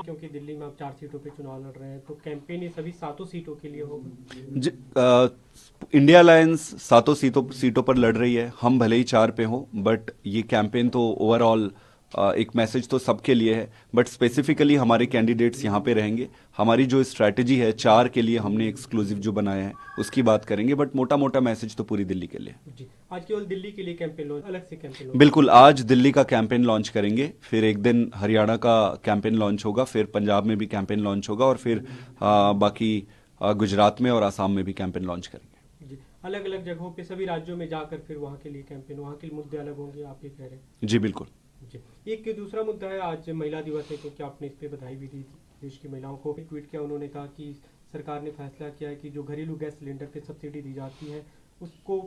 क्योंकि दिल्ली में आप 4 सीटों पे चुनाव लड़ रहे हैं, तो कैंपेन ये सभी 7 सीटों के लिए होगा? इंडिया अलायंस सातों सीटों पर लड़ रही है। हम भले ही 4 पे हों, बट ये कैंपेन तो ओवरऑल एक मैसेज तो सबके लिए है। बट स्पेसिफिकली हमारे कैंडिडेट्स यहाँ पे रहेंगे। हमारी जो स्ट्रैटेजी है 4 के लिए हमने एक्सक्लूसिव जो बनाया है उसकी बात करेंगे, बट मोटा मोटा मैसेज तो पूरी दिल्ली के लिए। जी, आज केवल दिल्ली के लिए कैंपेन लॉन्च, अलग से कैंपेन लॉन्च बिल्कुल, करेंगे? आज दिल्ली का कैंपेन लॉन्च करेंगे, फिर एक दिन हरियाणा का कैंपेन लॉन्च होगा, फिर पंजाब में भी कैंपेन लॉन्च होगा, और फिर बाकी गुजरात में और आसाम में भी कैंपेन लॉन्च करेंगे। जी, अलग अलग जगहों पे सभी राज्यों में जाकर फिर वहाँ के लिए कैंपेन, वहाँ के मुद्दे अलग होंगे, आप ये कह रहे हैं? जी बिल्कुल। जी, एक दूसरा मुद्दा है, आज महिला दिवस है, क्योंकि आपने इस पे बधाई भी दी थी देश की महिलाओं को। ट्वीट किया उन्होंने, कहा कि सरकार ने फैसला किया है कि जो घरेलू गैस सिलेंडर पे सब्सिडी दी जाती है उसको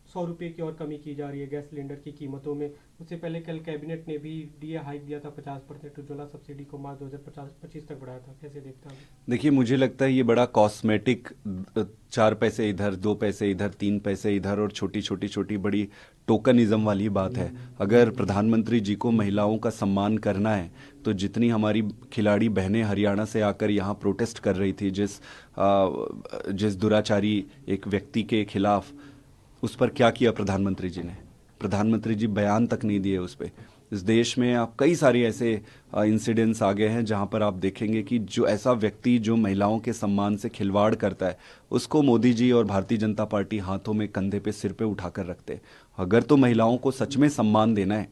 100 रुपये की और कमी की जा रही है गैस सिलेंडर की कीमतों में। उससे पहले कल कैबिनेट ने भी दिया हाइक दिया था 50%, उज्ज्वला सब्सिडी को मार्च 2025 तक बढ़ाया था। कैसे देखते हैं? देखिए, मुझे लगता है ये बड़ा कॉस्मेटिक, 4 पैसे इधर, 2 पैसे इधर, 3 पैसे इधर, और छोटी छोटी छोटी बड़ी टोकनिज्म वाली बात है। अगर प्रधानमंत्री जी को महिलाओं का सम्मान करना है तो जितनी हमारी खिलाड़ी बहनें हरियाणा से आकर यहाँ प्रोटेस्ट कर रही थी, जिस दुराचारी एक व्यक्ति के खिलाफ, उस पर क्या किया प्रधानमंत्री जी ने? प्रधानमंत्री जी बयान तक नहीं दिए उस पर। इस देश में आप कई सारे ऐसे इंसिडेंट्स आ गए हैं जहां पर आप देखेंगे कि जो ऐसा व्यक्ति जो महिलाओं के सम्मान से खिलवाड़ करता है, उसको मोदी जी और भारतीय जनता पार्टी हाथों में, कंधे पे, सिर पे उठाकर रखते हैं। अगर तो महिलाओं को सच में सम्मान देना है,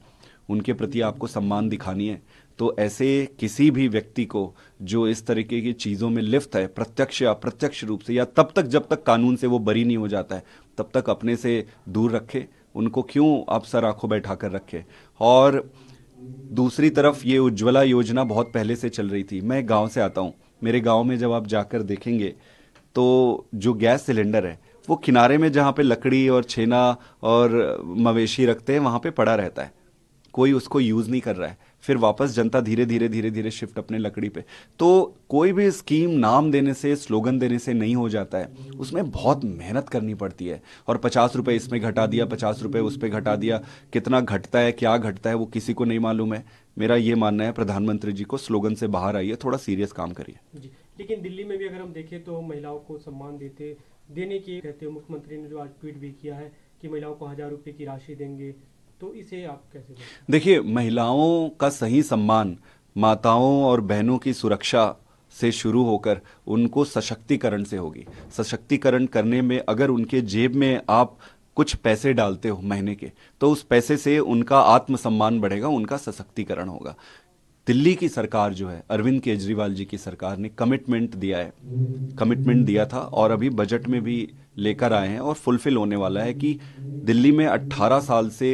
उनके प्रति आपको सम्मान दिखानी है, तो ऐसे किसी भी व्यक्ति को जो इस तरीके की चीज़ों में लिप्त है, प्रत्यक्ष या अप्रत्यक्ष रूप से, या तब तक जब तक कानून से वो बरी नहीं हो जाता है तब तक अपने से दूर रखे। उनको क्यों आप सर आंखों बैठा कर रखे? और दूसरी तरफ ये उज्ज्वला योजना बहुत पहले से चल रही थी। मैं गांव से आता हूँ, मेरे गांव में जब आप जाकर देखेंगे तो जो गैस सिलेंडर है वो किनारे में, जहाँ पे लकड़ी और छेना और मवेशी रखते हैं, वहाँ पे पड़ा रहता है। कोई उसको यूज़ नहीं कर रहा है। फिर वापस जनता धीरे धीरे धीरे धीरे शिफ्ट अपने लकड़ी पे। तो कोई भी स्कीम नाम देने से, स्लोगन देने से नहीं हो जाता है, उसमें बहुत मेहनत करनी पड़ती है। और 50 रुपए इसमें घटा दिया, 50 रुपए उस पर घटा दिया, कितना घटता है, क्या घटता है, वो किसी को नहीं मालूम है। मेरा ये मानना है, प्रधानमंत्री जी को स्लोगन से बाहर आइए, थोड़ा सीरियस काम करिए। जी, लेकिन दिल्ली में भी अगर हम देखें तो महिलाओं को सम्मान देने की कहते हो, मुख्यमंत्री ने जो आज ट्वीट भी किया है कि महिलाओं को 1000 रुपये की राशि देंगे, तो इसे आप कैसे देखते हैं? देखिए, महिलाओं का सही सम्मान माताओं और बहनों की सुरक्षा से शुरू होकर उनको सशक्तिकरण से होगी। सशक्तिकरण करने में अगर उनके जेब में आप कुछ पैसे डालते हो महीने के, तो उस पैसे से उनका आत्मसम्मान बढ़ेगा, उनका सशक्तिकरण होगा। दिल्ली की सरकार जो है, अरविंद केजरीवाल जी की सरकार ने कमिटमेंट दिया है, कमिटमेंट दिया था और अभी बजट में भी लेकर आए हैं और फुलफिल होने वाला है कि दिल्ली में 18 साल से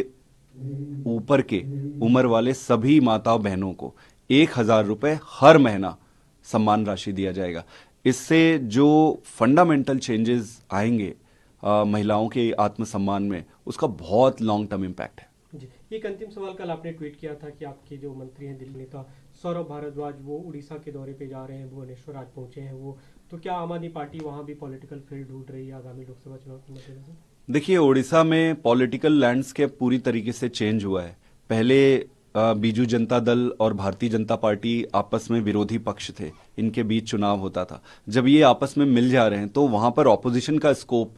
ऊपर के उम्र वाले सभी माता बहनों को 1000 रुपए हर महीना सम्मान राशि दिया जाएगा। इससे जो फंडामेंटल चेंजेस आएंगे महिलाओं के आत्मसम्मान में, उसका बहुत लॉन्ग टर्म इम्पैक्ट है। जी, एक अंतिम सवाल, कल आपने ट्वीट किया था कि आपके जो मंत्री हैं दिल्ली नेता सौरभ भारद्वाज, वो उड़ीसा के दौरे पे जा रहे हैं, भुवनेश्वर आज पहुंचे हैं वो, तो क्या आम आदमी पार्टी वहां भी पॉलिटिकल फील्ड ढूंढ रही है आगामी लोकसभा चुनाव के मद्देनजर? देखिए, उड़ीसा में पॉलिटिकल लैंडस्केप पूरी तरीके से चेंज हुआ है। पहले बीजू जनता दल और भारतीय जनता पार्टी आपस में विरोधी पक्ष थे, इनके बीच चुनाव होता था। जब ये आपस में मिल जा रहे हैं तो वहां पर ऑपोजिशन का स्कोप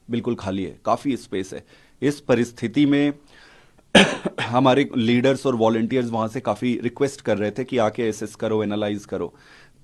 बिल्कुल खाली है, काफी स्पेस है। इस परिस्थिति में हमारे लीडर्स और वॉलंटियर्स वहां से काफी रिक्वेस्ट कर रहे थे कि आके एसेस करो, एनालाइज करो,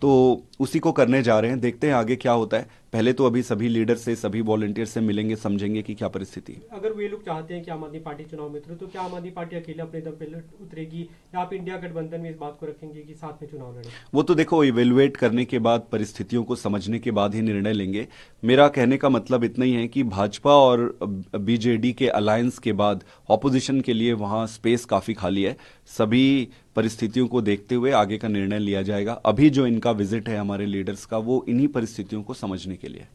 तो उसी को करने जा रहे हैं। देखते हैं आगे क्या होता है। पहले तो अभी सभी लीडर से, सभी वॉलंटियर से मिलेंगे, समझेंगे कि क्या परिस्थिति है। अगर वे लोग चाहते हैं कि आम आदमी पार्टी चुनाव में उतरे, तो क्या आम आदमी पार्टी अकेले अपने दम पे उतरेगी, या आप इंडिया गठबंधन में इस बात को रखेंगे कि साथ में चुनाव लड़े? वो तो देखो, इवेलुएट करने के बाद, परिस्थितियों को समझने के बाद ही निर्णय लेंगे। मेरा कहने का मतलब इतना ही है कि भाजपा और बीजेडी के अलायंस के बाद ऑपोजिशन के लिए वहां स्पेस काफी खाली है। सभी परिस्थितियों को देखते हुए आगे का निर्णय लिया जाएगा। अभी जो इनका विजिट है हमारे लीडर्स का, वो इन्हीं परिस्थितियों को समझने के लिए।